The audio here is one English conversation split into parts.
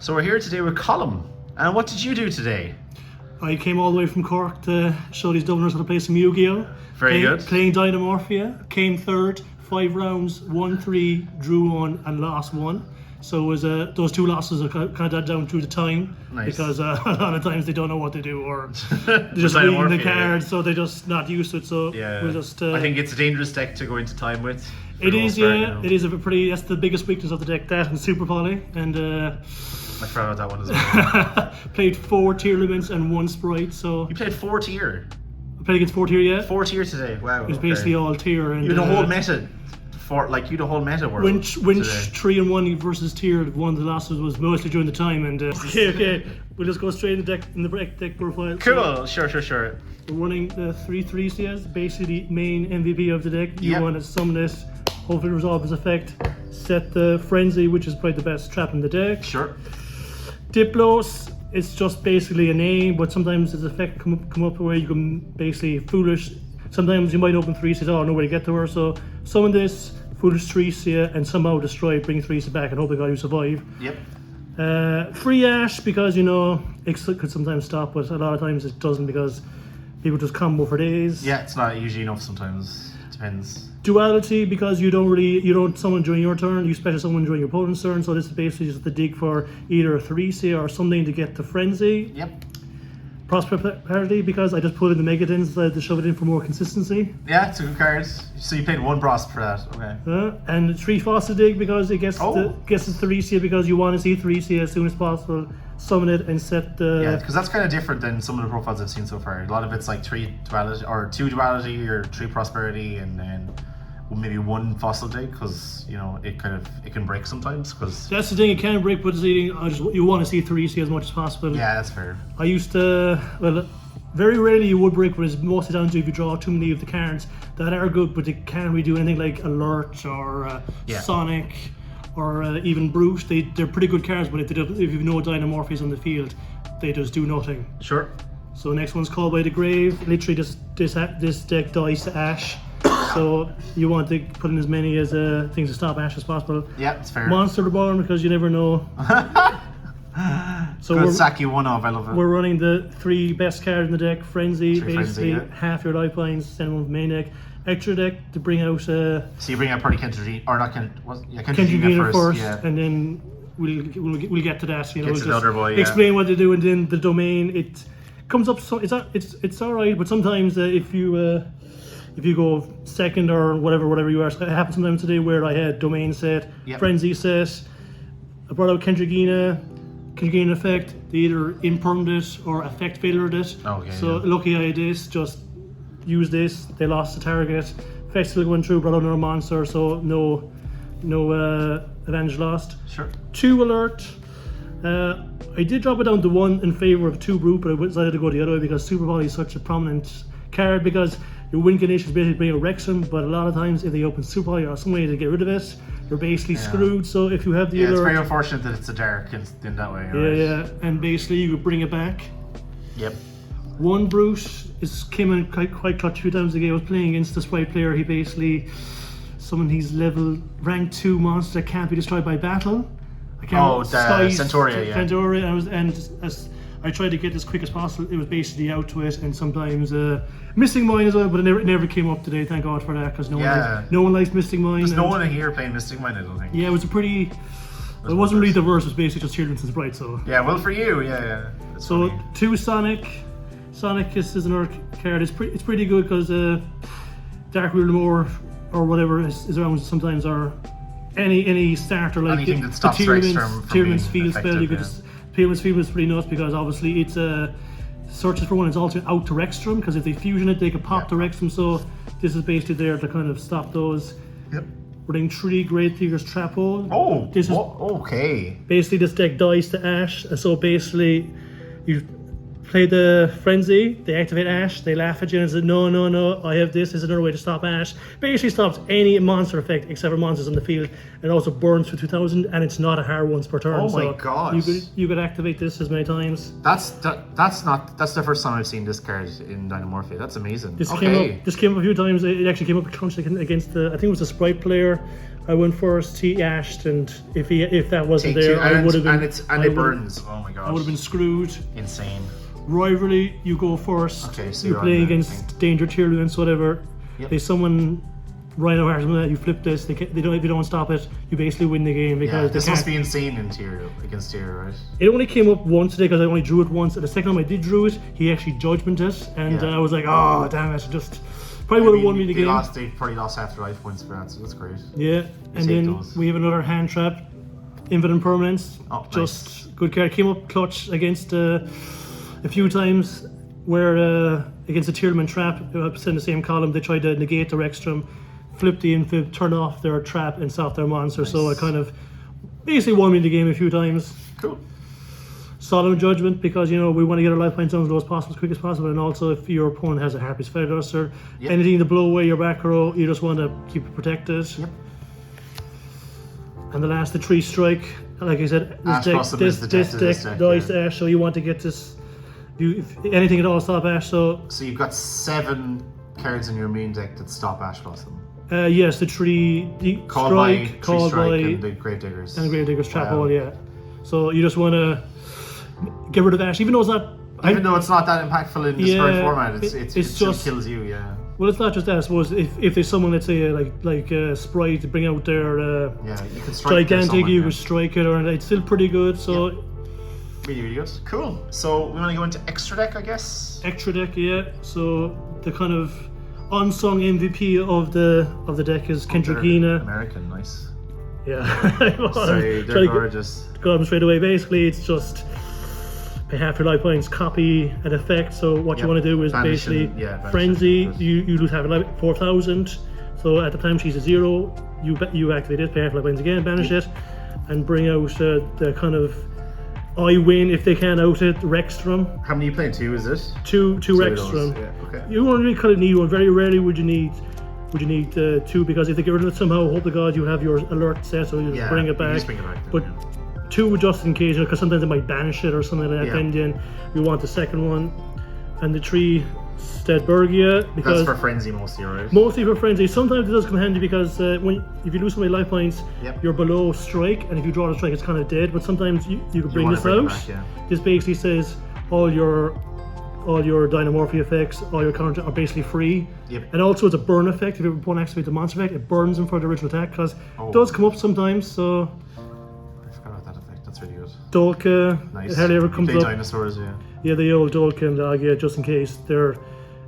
So we're here today with Colum. And what did you do today? I came all the way from Cork to show these Dubliners how to play some Yu-Gi-Oh! Very good. Playing Dinomorphia, came third, 5 rounds, won 3, drew 1 and lost 1. So it was those 2 losses are kind of down to the time. Nice. Because a lot of times they don't know what they do or they're just reading the cards, so they're just not used to it. So Yeah. we'll just. I think it's a dangerous deck to go into time with. It is, yeah. It is a pretty. That's the biggest weakness of the deck. That and Super Poly, and I forgot about that one as well. played 4 Tearlaments and 1 Spright. So You played 4 tier. I played against 4 tier, yeah. 4 tier today. Wow. It was basically all tier. And You the whole meta. You the whole meta world. Winch today. 3 and 1 versus tier. One of the losses was mostly during the time. And okay, we'll just go straight in the deck profile. Cool. So, Sure. we're running the 3/3 CS, basically the main MVP of the deck. You want to summon this, hopefully resolve his effect. Set the Frenzy, which is probably the best trap in the deck. Sure. Diplos, it's just basically a name, but sometimes its effect come up where you can basically Foolish. Sometimes you might open 3 Cs, oh, no way to get to her, so summon this, Foolish 3 C, and somehow destroy it, bring 3 C back, and hope the guy you survive. Yep. Free Ash, because you know, it could sometimes stop, but a lot of times it doesn't because people just combo for days. Yeah, it's not usually enough sometimes. Depends. Duality, because you don't summon during your turn, you special summon during your opponent's turn, so this is basically just the dig for either a 3 C or something to get to Frenzy. Yep. Prosperity, because I just put in the Megatons to shove it in for more consistency. Yeah, it's a good card. So you played 1 Prosp for that. Okay. And 3 Fossil Dig, because it gets its 3 C, because you want to see 3 C as soon as possible. Summon it and set the. Yeah, because that's kind of different than some of the profiles I've seen so far. A lot of it's like 3 duality or 2 duality or 3 prosperity and then maybe 1 fossil dig, because you know it can break sometimes. Because that's the thing, it can break, but you want to see 3 C as much as possible. Yeah, that's fair. I used to very rarely you would break, but it's mostly down to if you draw too many of the cards that are good, but they can't really do anything like Alert or Sonic. Or even Brute, they're pretty good cards, but if you know Dinomorphies on the field, they just do nothing. Sure. So next one's Called by the Grave. Literally, this deck dies to Ash, so you want to put in as many as things to stop Ash as possible. Yeah, it's fair. Monster Reborn, because you never know. So good sack you 1-off, I love it. We're running the 3 best cards in the deck. Frenzy, basically half your lifelines, send one from main deck. Extra deck to bring out. So you bring out probably Kentrigina first, yeah. And then we'll get to that. You know, Get to the other boy, explain what they do, and then the domain. It comes up. So it's all right, but sometimes if you go second or whatever you are, it happened sometimes today where I had domain set, Frenzy set. I brought out Kentrigina effect. They either impermed it or effect failed it. Okay. So lucky I had this. Just use this. They lost the target. Festival went through, brought out another monster, so no advantage lost. Sure. 2 Alert. I did drop it down to 1 in favor of 2 Brute, but I decided to go the other way because Super Poly is such a prominent card, because your win condition is basically bring a Wrexham, but a lot of times if they open Super Poly or some way to get rid of it, you're basically screwed. So if you have the Alert, it's very unfortunate that it's a dark in that way. Right? Yeah, and basically you could bring it back. Yep. 1 Brute came in quite clutch a few times ago. I was playing against the Sprite player. He basically summoned his rank 2 monster that can't be destroyed by battle. Centauria, and as I tried to get as quick as possible, it was basically out to it, and sometimes Missing Mind as well, but it never came up today. Thank God for that, because no one likes Missing Mind. There's no one here playing Missing Mind, I don't think. Yeah, it was a pretty. It wasn't really diverse. It was basically just Tearlaments and Spright. So yeah, well for you, yeah. So funny. 2 Sonic. Sonic is another card. It's pretty good because Dark Ruler or whatever is around sometimes, or any starter like anything that stops Tearlaments Field spell. You could just Tearlaments Field is pretty nuts because obviously it's searches for one. It's also out to Rexstrom, because if they fusion it, they could pop to Rexstrom. So this is basically there to kind of stop those. Yep. Running 3 Great Tigers Trap Hole. Oh, this is okay. Basically, this deck dies to Ash. So basically, you play the Frenzy, they activate Ash, they laugh at you and say, no, I have this is another way to stop Ash. Basically stops any monster effect except for monsters on the field, and also burns for 2000, and it's not a hard once per turn. Oh my god. You could activate this as many times. That's the first time I've seen this card in Dinomorphia. That's amazing. This came up a few times. It actually came up against I think it was a Sprite player. I went first. He ashed, and if that wasn't Take there, two, I would have been. And it burns. Oh my god. I would have been screwed. Insane. Rivalry, you go first. Okay, so you're playing against Danger Tearlaments, whatever. Yep. There's someone Rhino or something like that. You flip this. They don't. If you don't stop it, you basically win the game because this must be insane in tier against tier, right? It only came up once today because I only drew it once. And the second time I did drew it, he actually judgmented it, and I was like, oh damn it! Just probably would have won me the game. They probably lost half their life points for that, so that's great. Yeah, and then we have another hand trap, Infinite Impermanence. Oh, just nice. good card. Came up clutch against a few times where against a Tearlament trap, in the same column, they tried to negate the Rexstrom, flip the infib, turn off their trap, and stop their monster. Nice. So I kind of basically won me the game a few times. Cool. Solemn Judgment, because we want to get our life points down as low as possible, as quick as possible, and also if your opponent has a Harpy's Feather Duster, anything to blow away your back row, you just want to keep it protected. Yep. And the last, the Tree Strike. Like I said, this deck dies to Ash, so you want to get this. If anything at all, stop Ash. So you've got 7 cards in your main deck that stop Ash Blossom. Yes, the Tree Strike, and the Grave Diggers. And Grave Diggers Trap Hole, yeah. So you just want to get rid of Ash, even though it's not. Even though it's not that impactful in this current format, it just kills you, yeah. Well, it's not just that. I suppose if there's someone, let's say like Spright, to bring out their you can strike gigantic, you can strike it, or it's still pretty good. So. Yep. Really, really good. Cool. So we want to go into extra deck, I guess. Extra deck, yeah. So the kind of unsung MVP of the deck is Kendrickina. American, nice. Yeah. Sorry, they're gorgeous. Got them straight away. Basically, it's just pay half your life points, copy an effect. So what you want to do is basically frenzy. You lose half your life, 4,000. So at the time she's a 0, you activate it, pay half your life points again, banish it, and bring out the kind of. I win if they can out it Rexstrom. How many are you playing? 2 is it? Two Rexstrom. Yeah, okay. You only kind of need one. Very rarely would you need 2, because if they get rid of it somehow, hope to God you have your alert set, so you just bring it back. Just bring it back then, but 2 just in case, because sometimes they might banish it or something like that. Then you want the second one, and the 3 Stedbergia, because that's for frenzy mostly, right? Mostly for frenzy. Sometimes it does come handy because if you lose so many life points, you're below strike, and if you draw the strike, it's kind of dead. But sometimes you can bring this out. This basically says all your Dinomorphia effects, all your counters are basically free. And also it's a burn effect. If your opponent activates the monster effect, it burns them for the original attack, because it does come up sometimes. So I forgot about that effect. That's really good. Dolka, nice. Hardly ever comes up. Dinosaurs, Yeah, the old Dolka and Laoghaire, just in case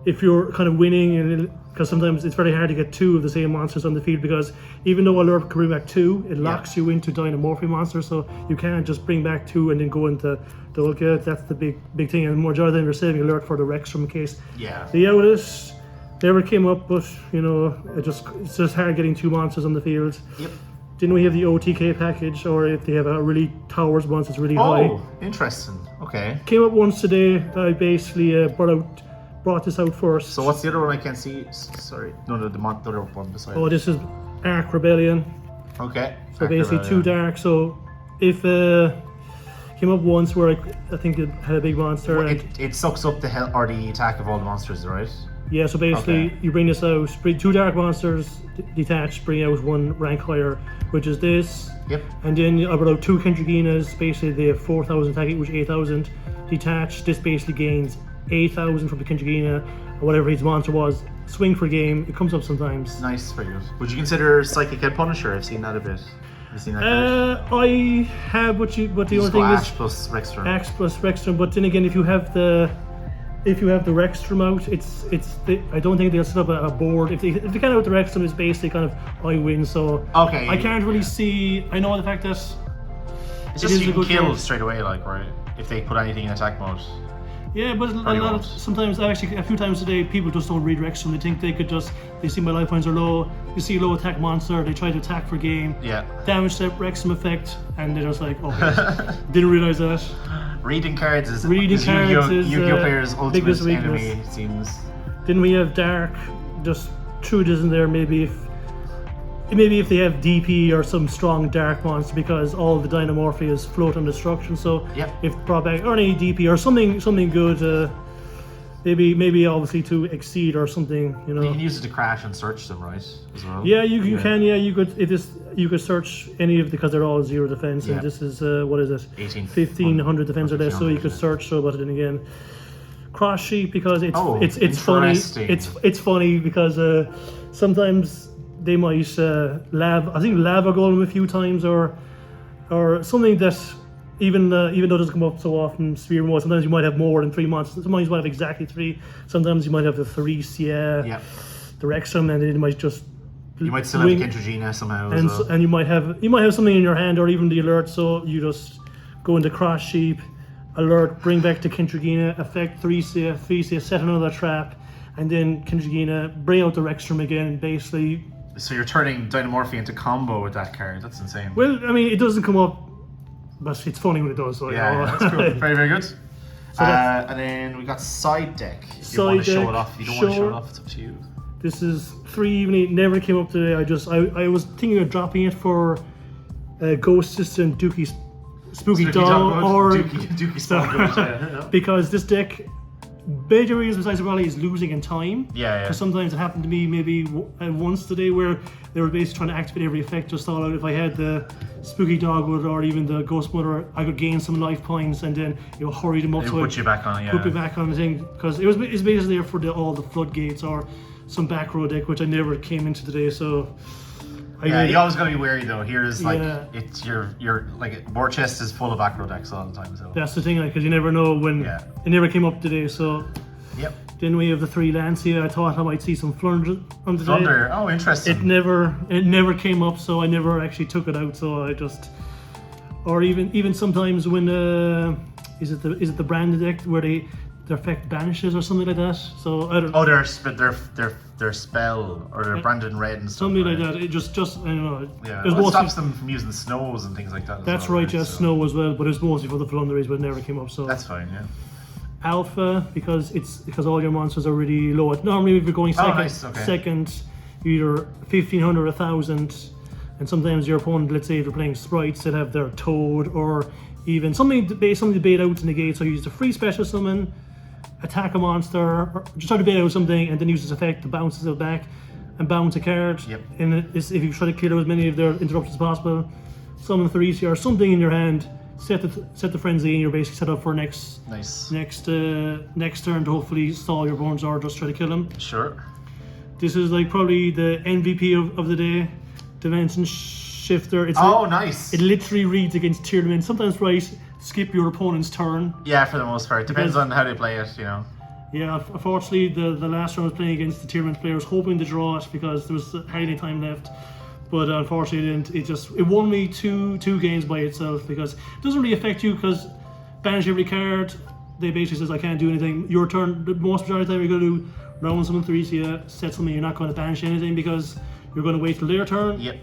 if you're kind of winning, and because sometimes it's very hard to get 2 of the same monsters on the field, because even though Alert can bring back 2, it locks you into Dinomorphia monsters, so you can't just bring back 2 and then go into Dolka. That's the big thing, and more rather than you're saving Alert for the Rexstrom in case. The Outlet never came up, but it's just hard getting 2 monsters on the field. Then we have the OTK package, or if they have a really towers once, it's really high. Oh, interesting. Okay. Came up once today. I basically brought this out first. So what's the other one I can't see? Sorry, no, the other one beside. Oh, this is Arc Rebellion. Okay. So basically 2 dark. So if came up once where I think it had a big monster. Well, it sucks up the attack of all the monsters, right? Yeah. So basically, you bring this out. Bring 2 dark monsters detached. Bring out 1 rank higher, which is this. And then I brought out 2 Kendrickinas. Basically, they have 4,000 attack, which 8,000 detached. This basically gains 8,000 from the Kendrickina, or whatever his monster was. Swing for game. It comes up sometimes. Nice, very good. Would you consider Psychic Head Punisher? I've seen that a bit. Have you seen that card? I have, but the only thing is Ash plus Rexstrom. Ash plus Rexstrom. But then again, if you have the Rexstrom out, I don't think they'll set up a board. If they can't out the Rexstrom, it's basically kind of I win. So I can't really see. I know the fact that it's just you can kill straight away, like, right? If they put anything in attack mode. Yeah, but sometimes actually a few times today people just don't read Rexstrom. They think they see my life points are low, they see a low attack monster, they try to attack for game, damage that Rexstrom effect, and they're just like, oh, didn't realize that. Reading cards is Yu-Gi-Oh players' ultimate enemy, it seems. Then we have Dark, just Trude isn't there, maybe if they have DP or some strong dark monster, because all the Dinomorphias float on destruction. So if brought back or any DP or something good, maybe obviously to exceed or something, you know. You can use it to crash and search them, right? As well. Yeah, you can. Yeah, you could search any of because they're all 0 defense, and this is what is it? 1500 defense or less. So you could search. So, but then again, cross sheet because it's funny. It's funny because sometimes they might I think lava golem a few times or something that. Even though it doesn't come up so often, Sphere Mode, sometimes you might have more than 3 months. Sometimes you might have exactly 3. Sometimes you might have the 3 the Rexum, and it might just. You might still have Kentragina somehow. And you might have something in your hand, or even the alert. So you just go into Cross Sheep, alert, bring back to Kentragina, effect 3 set another trap, and then Kentragina, bring out the Rexum again, basically. So you're turning Dinomorphia into combo with that card. That's insane. Well, I mean, it doesn't come up. But it's funny when it does. So yeah, that's cool. Very, very good. And then we got side deck. If you want to show it off. If you don't want to show it off, it's up to you. This is 3 evening. It never came up today. I was thinking of dropping it for Ghostist and Dookie Spooky Dog or Dookie Spooky because this deck, major reasons besides the rally is losing in time. Yeah. Because sometimes it happened to me maybe once today where they were basically trying to activate every effect just all out. If I had the Spooky Dogwood or even the Ghost Mother, I could gain some life points and then it would hurry them up. It would put you back on it, yeah. Put me back on the thing because it's basically there for all the floodgates or some back row deck, which I never came into today. So you always gotta be wary though. Here's like it's your like Warchest is full of back row decks all the time. So that's the thing, like, because you never know when it never came up today. So then we have the 3 lands here. I thought I might see some Flunder on the Thunder. Oh, interesting. It never came up, so I never actually took it out. So I just, or even sometimes when is it the branded deck where their effect banishes or something like that. So I don't. Oh, their spell or their branded in red and stuff. Something like that. It just I don't know. Yeah, it stops them from using snows and things like that. That's right. Just snow as well, but it's mostly for the Flunderies, but it never came up. So that's fine. Yeah. Alpha because all your monsters are really low. Normally, if you're going second, you're either 1500 or 1000, and sometimes your opponent, let's say if they're playing sprites, that have their Toad or even something to bait out to negate. So you use the free special summon, attack a monster, or just try to bait out something, and then use this effect to bounce it back and bounce a card. Yep. And if you try to clear as many of their interruptions as possible, summon 3 or something in your hand. Set the frenzy and you're basically set up for next turn to hopefully stall your bones or just try to kill them. Sure. This is like probably the MVP of the day. Dimension Shifter. Nice. It literally reads against Tearlaments. Sometimes skip your opponent's turn. Yeah, for the most part. Depends on how they play it, you know. Yeah, unfortunately the last round I was playing against the Tearlaments players, hoping to draw it because there was hardly any time left. But unfortunately, it didn't. It won me two games by itself because it doesn't really affect you because banish every card. They basically says I can't do anything. Your turn. The most majority of the time you're going to do round summon 3, so you set something. You're not going to banish anything because you're going to wait till their turn. Yep.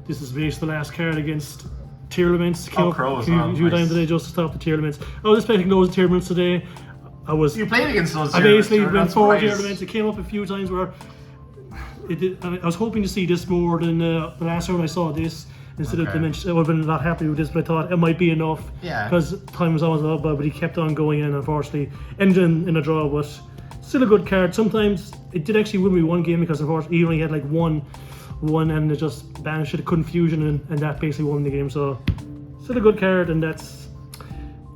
This is basically the last card against Tearlaments. Crows. Few times today just to stop the Tearlaments. I was expecting those Tearlaments today. You played against those. I basically went 4 Tearlaments. It came up a few times where. I was hoping to see this more than the last round I saw this instead of Dimension. I would have been a lot happier with this, but I thought it might be enough. Yeah. Because time was always up, but he kept on going in, unfortunately. Ended in a draw, but still a good card. Sometimes it did actually win me 1 game because unfortunately he only had like one and it just banished it, confusion, and that basically won the game. So still a good card, and that's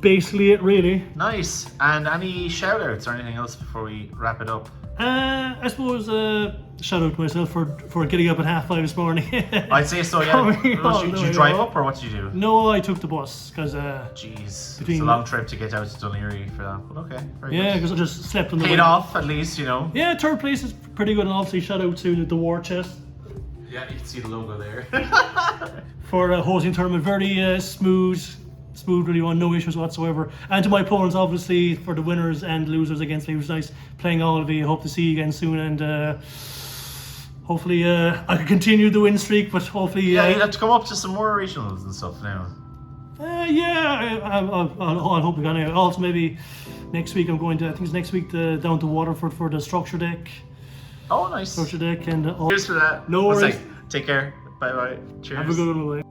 basically it, really. Nice. And any shout outs or anything else before we wrap it up? I suppose shout out to myself for getting up at 5:30 this morning. I'd say so, yeah. Did you drive up or what did you do? No, I took the bus because jeez, it's a long trip to get out to Dunleary for that. But okay, very good. Yeah, because I just slept on the way. Paid off at least, you know. Yeah, 3rd place is pretty good, and obviously shout out to the Warchest. Yeah, you can see the logo there. For hosting tournament, very smooth, really on, no issues whatsoever. And to my opponents, obviously, for the winners and losers against me, it was nice playing all of you. Hope to see you again soon, and hopefully I can continue the win streak. But hopefully, yeah, you'd have to come up to some more regionals and stuff now. I'll hope we can. Also, maybe next week I'm going to. I think it's next week down to Waterford for the structure deck. Oh, nice. Structure deck and. Cheers for that. No worries. Take care. Bye bye. Cheers. Have a good one.